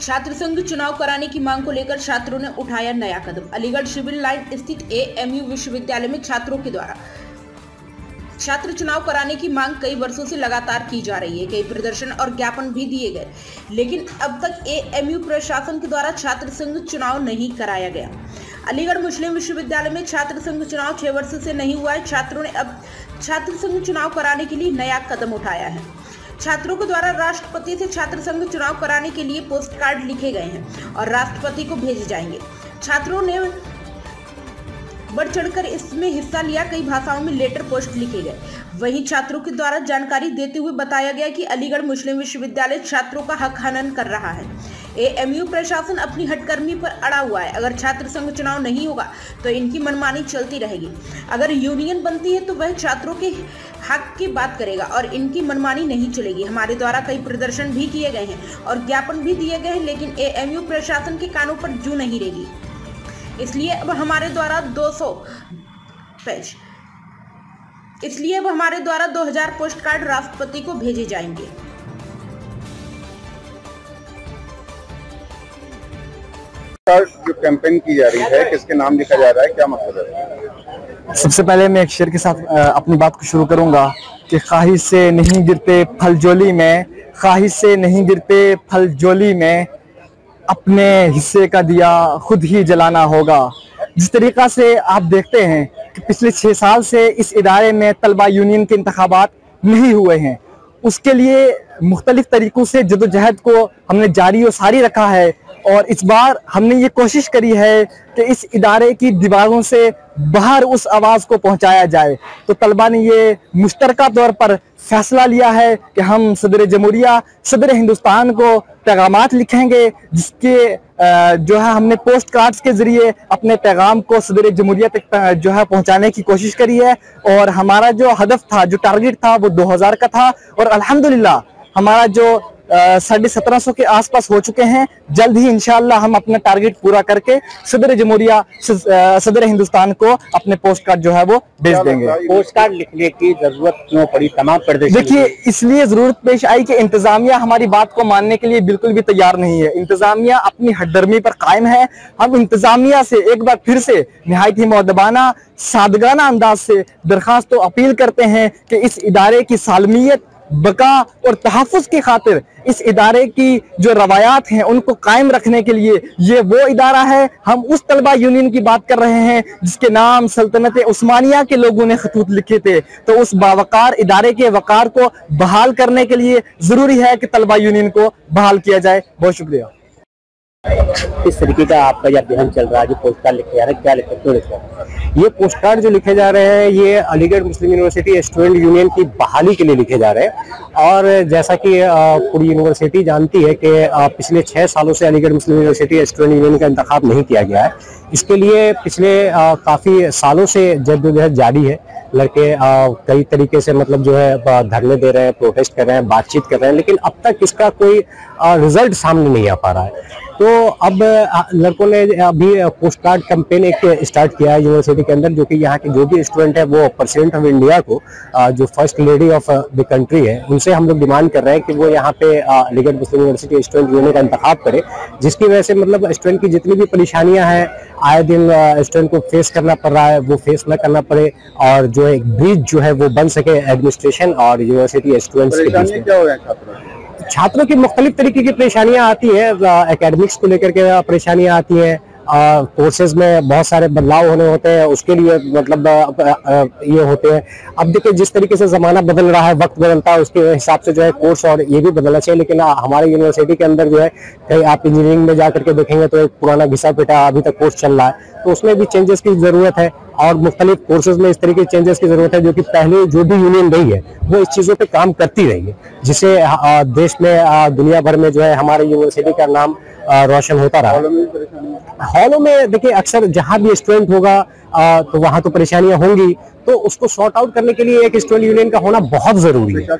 छात्र संघ चुनाव कराने की मांग को लेकर छात्रों ने उठाया नया कदम। अलीगढ़ सिविल लाइन स्थित एएमयू विश्वविद्यालय में छात्रों के द्वारा छात्र चुनाव कराने की मांग कई वर्षों से लगातार की जा रही है। कई प्रदर्शन और ज्ञापन भी दिए गए, लेकिन अब तक एएमयू प्रशासन के द्वारा छात्र संघ चुनाव नहीं कराया गया। अलीगढ़ मुस्लिम विश्वविद्यालय में छात्र संघ चुनाव 6 वर्ष से नहीं हुआ है। छात्रों ने अब छात्र संघ चुनाव कराने के लिए नया कदम उठाया है। छात्रों के द्वारा राष्ट्रपति से छात्र संघ चुनाव कराने के लिए पोस्ट कार्ड लिखे गए हैं और राष्ट्रपति को भेजे जाएंगे। छात्रों ने बढ़ चढ़कर इसमें हिस्सा लिया। कई भाषाओं में लेटर पोस्ट लिखे गए। वहीं छात्रों के द्वारा जानकारी देते हुए बताया गया कि अलीगढ़ मुस्लिम विश्वविद्यालय छात्रों का हक हनन कर रहा है। एएमयू प्रशासन अपनी हटकर्मी पर अड़ा हुआ है। अगर छात्र संघ चुनाव नहीं होगा तो इनकी मनमानी चलती रहेगी। अगर यूनियन बनती है तो वह छात्रों के हक की बात करेगा और इनकी मनमानी नहीं चलेगी। हमारे द्वारा कई प्रदर्शन भी किए गए हैं और ज्ञापन भी दिए गए हैं, लेकिन एएमयू प्रशासन के कानों पर जू नहीं रहेगी। इसलिए अब हमारे द्वारा 2000 पोस्ट कार्ड राष्ट्रपति को भेजे जाएंगे। जो कैंपेन की जा रही है, किसके नाम लिखा जा रहा है, क्या मतलब है? सबसे पहले मैं एक शेर के साथ अपनी बात को शुरू करूंगा कि ख्वाहिश से नहीं गिरते फल जोली में, ख्वाहिश से नहीं गिरते फल जोली में, अपने हिस्से का दिया खुद ही जलाना होगा। जिस तरीका से आप देखते हैं कि पिछले 6 साल से इस इदारे में तलबा यूनियन के इंतखाबात नहीं हुए हैं, उसके लिए मुख्तलिफ तरीकों से जदोजहद को हमने जारी और सारी रखा है। और इस बार हमने ये कोशिश करी है कि इस इदारे की दीवारों से बाहर उस आवाज़ को पहुंचाया जाए। तो तलबा ने ये मुश्तरका तौर पर फैसला लिया है कि हम सदर जमहूरिया, सदर हिंदुस्तान को पैगामात लिखेंगे, जिसके जो है हमने पोस्ट कार्ड्स के जरिए अपने पैगाम को सदर जमहूरिया तक जो है पहुंचाने की कोशिश करी है। और हमारा जो हदफ था, जो टारगेट था, वो 2000 का था और अल्हम्दुलिल्लाह हमारा जो 1750 के आसपास हो चुके हैं। जल्द ही इंशाअल्लाह हम अपना टारगेट पूरा करके सदर जमहूरिया, सदर हिंदुस्तान को अपने पोस्ट कार्ड जो है वो भेज देंगे। पोस्ट कार्ड लिखने की जरूरत क्यों पड़ी तमाम प्रदेश? देखिए, इसलिए जरूरत पेश आई कि इंतजामिया हमारी बात को मानने के लिए बिल्कुल भी तैयार नहीं है। इंतजामिया अपनी हटदर्मी पर कायम है। हम इंतजामिया से एक बार फिर से निहायत ही मुअद्दबाना, सादगाना अंदाज से दरखास्त तो अपील करते हैं कि इस इदारे की सालमियत, बका और तहफ़्फ़ुज़ की खातिर इस इदारे की जो रवायात हैं उनको कायम रखने के लिए ये वो इदारा है। हम उस तलबा यूनियन की बात कर रहे हैं जिसके नाम सल्तनत उस्मानिया के लोगों ने खतूत लिखे थे। तो उस बावकार इदारे के वकार को बहाल करने के लिए जरूरी है कि तलबा यूनियन को बहाल किया जाए। बहुत शुक्रिया। इस तरीके का आपका जो अभियान चल रहा है, जो पोस्ट कार्ड लिखे जा रहे हैं, क्या लिखे क्यों लिखे? ये पोस्ट कार्ड जो लिखे जा रहे हैं, ये अलीगढ़ मुस्लिम यूनिवर्सिटी स्टूडेंट यूनियन की बहाली के लिए लिखे जा रहे हैं। और जैसा कि पूरी यूनिवर्सिटी जानती है कि पिछले 6 सालों से अलीगढ़ मुस्लिम यूनिवर्सिटी स्टूडेंट यूनियन का इंतखाब नहीं किया गया है। इसके लिए पिछले काफ़ी सालों से जद्दोजहद जारी है। लड़के कई तरीके से मतलब जो है धरने दे रहे हैं, प्रोटेस्ट कर रहे हैं, बातचीत कर रहे हैं, लेकिन अब तक इसका कोई रिजल्ट सामने नहीं आ पा रहा है। तो अब लड़कों ने अभी पोस्ट कार्ड कैंपेन एक स्टार्ट किया है यूनिवर्सिटी के अंदर, जो कि यहाँ के जो भी स्टूडेंट है वो प्रेसिडेंट ऑफ इंडिया को, जो first lady of the country है, उनसे हम लोग डिमांड कर रहे हैं कि वो यहाँ पे अलीगढ़ मुस्लिम यूनिवर्सिटी स्टूडेंट यूनियन का इंतखाब करे, जिसकी वजह से मतलब स्टूडेंट की जितनी भी परेशानियां हैं आए दिन स्टूडेंट को फेस करना पड़ रहा है, वो फेस न करना पड़े और जो एक ब्रिज जो है वो बन सके एडमिनिस्ट्रेशन और यूनिवर्सिटी स्टूडेंट्स के बीच में। छात्रों की मुख्तलिफ तरीके की परेशानियां आती है, एकेडमिक्स को लेकर के परेशानियां आती हैं, कोर्सेज में बहुत सारे बदलाव होने होते हैं, उसके लिए मतलब ये होते हैं। अब देखिए, जिस तरीके से ज़माना बदल रहा है, वक्त बदलता है, उसके हिसाब से जो है कोर्स और ये भी बदलना चाहिए। लेकिन हमारे यूनिवर्सिटी के अंदर जो है, कहीं आप इंजीनियरिंग में जा करके देखेंगे तो एक पुराना घिसा पिटा अभी तक कोर्स चल रहा है, तो उसमें भी चेंजेस की ज़रूरत है। और मुख्तलिफ कोर्सेज में इस तरीके के चेंजेस की जरूरत है, जो कि पहले जो भी यूनियन रही है वो इस चीज़ों पे काम करती रही है, जिससे देश में दुनिया भर में जो है हमारे यूनिवर्सिटी का नाम रोशन होता रहा। हॉलों में देखिए, अक्सर जहाँ भी स्टूडेंट होगा तो वहाँ तो परेशानियां होंगी, तो उसको सॉर्ट आउट करने के लिए एक स्टूडेंट यूनियन का होना बहुत जरूरी है।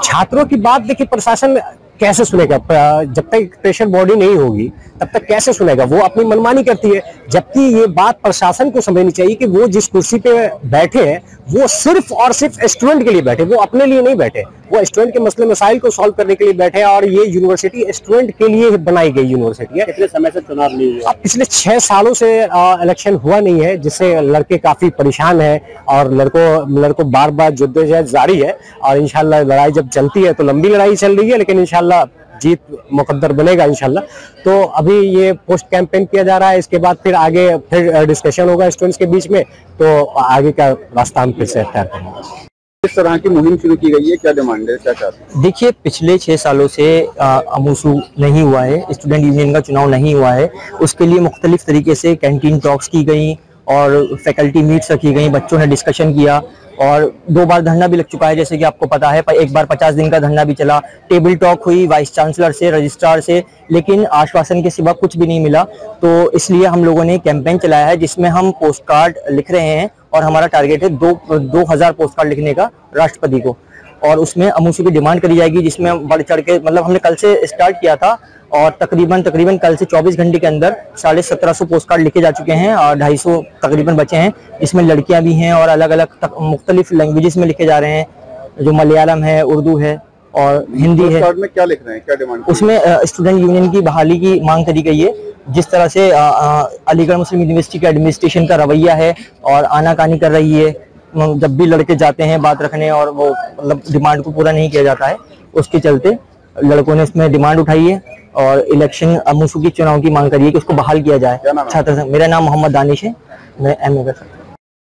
छात्रों की बात देखिए, प्रशासन कैसे सुनेगा? जब तक प्रेशर बॉडी नहीं होगी तब तक कैसे सुनेगा? वो अपनी मनमानी करती है। जबकि ये बात प्रशासन को समझनी चाहिए कि वो जिस कुर्सी पे बैठे हैं वो सिर्फ और सिर्फ स्टूडेंट के लिए बैठे, वो अपने लिए नहीं बैठे। वो स्टूडेंट के मसले मसाइल को सॉल्व करने के लिए बैठे हैं। और ये यूनिवर्सिटी स्टूडेंट के लिए बनाई गई यूनिवर्सिटी है। कितने समय से चुनाव नहीं हुआ? पिछले 6 सालों से इलेक्शन हुआ नहीं है, जिससे लड़के काफी परेशान हैं और लड़कों बार बार जद्दोजहद जारी है। और इंशाल्लाह लड़ाई जब चलती है तो लंबी लड़ाई चल रही है, लेकिन इंशाल्लाह जीत मुकद्दर बनेगा इंशाल्लाह। तो अभी ये पोस्ट कैंपेन किया जा रहा है, इसके बाद फिर डिस्कशन होगा स्टूडेंट्स के बीच में, तो आगे का रास्ता हम फिर से तय करेंगे। किस तरह की मुहिम शुरू की गई है, क्या डिमांड है, क्या चाहते हैं? देखिए, पिछले 6 सालों से अमूसू नहीं हुआ है, स्टूडेंट यूनियन का चुनाव नहीं हुआ है। उसके लिए मुख्तलिफ तरीके से कैंटीन टॉक्स की गई और फैकल्टी मीट्स रखी गई, बच्चों ने डिस्कशन किया और 2 बार धरना भी लग चुका है, जैसे कि आपको पता है। एक बार 50 दिन का धरना भी चला, टेबल टॉक हुई वाइस चांसलर से, रजिस्ट्रार से, लेकिन आश्वासन के सिवा कुछ भी नहीं मिला। तो इसलिए हम लोगों ने कैंपेन चलाया है, जिसमें हम पोस्ट कार्ड लिख रहे हैं और हमारा टारगेट है 2000 पोस्ट कार्ड लिखने का राष्ट्रपति को। और उसमें अमूसू की डिमांड करी जाएगी, जिसमें बढ़ चढ़ के, मतलब हमने कल से स्टार्ट किया था और तकरीबन कल से 24 घंटे के अंदर 1750 पोस्ट कार्ड लिखे जा चुके हैं और 250 तकरीबन बचे हैं। इसमें लड़कियां भी हैं और अलग अलग मुख्तलिफ लैंग्वेजेस में लिखे जा रहे हैं, जो मलयालम है, उर्दू है और हिंदी है। पोस्ट कार्ड में क्या लिख रहे हैं, क्या डिमांड? उसमें स्टूडेंट यूनियन की बहाली की मांग करी गई है। जिस तरह से अलीगढ़ मुस्लिम यूनिवर्सिटी के एडमिनिस्ट्रेशन का रवैया है और आनाकानी कर रही है, जब भी लड़के जाते हैं बात रखने और वो मतलब डिमांड को पूरा नहीं किया जाता है, उसके चलते लड़कों ने इसमें डिमांड उठाई है और इलेक्शन अमूसू की चुनाव की मांग करी है कि उसको बहाल किया जाए। क्या नाम है? छात्र संघ। मेरा नाम मोहम्मद दानिश है, मैं MA कर सकता हूँ।